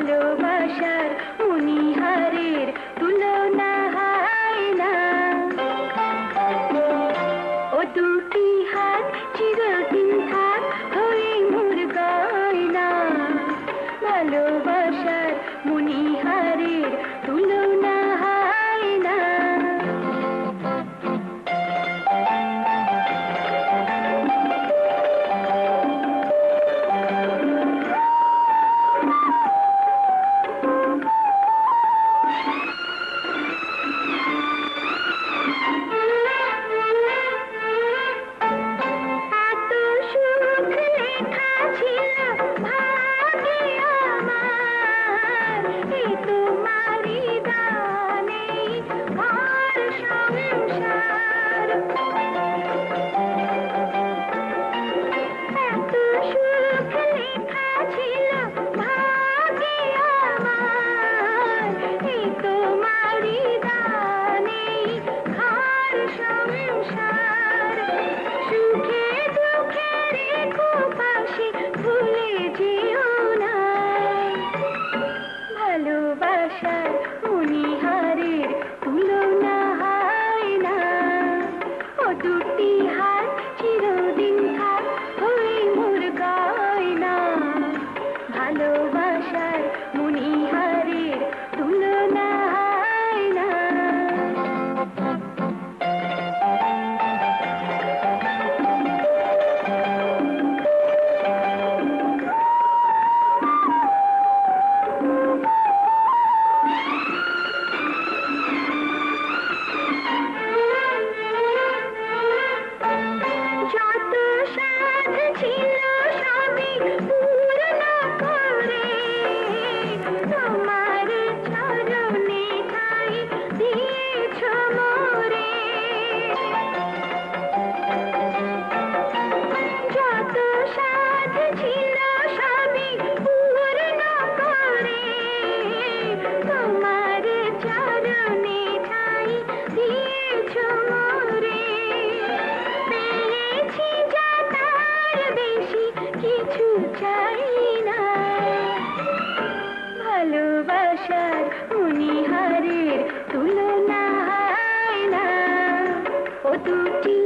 ভালোবাসার মণিহারের তুলনা হয় না। ও দুটি হাত চিরদিন থাক হয়ে মোর গয়না, ভালোবাসার মণিহারের তুলনা হয় না। ভালোবাসার মণিহারের তুলনা হয় না। ও দুটি হাত চিরদিন থাক হয়ে মোর গয়না, ভালোবাসার মণিহারের তুলনা হয় না। ভালোবাসার মণিহারের তুলনা হয় না। ও দুটি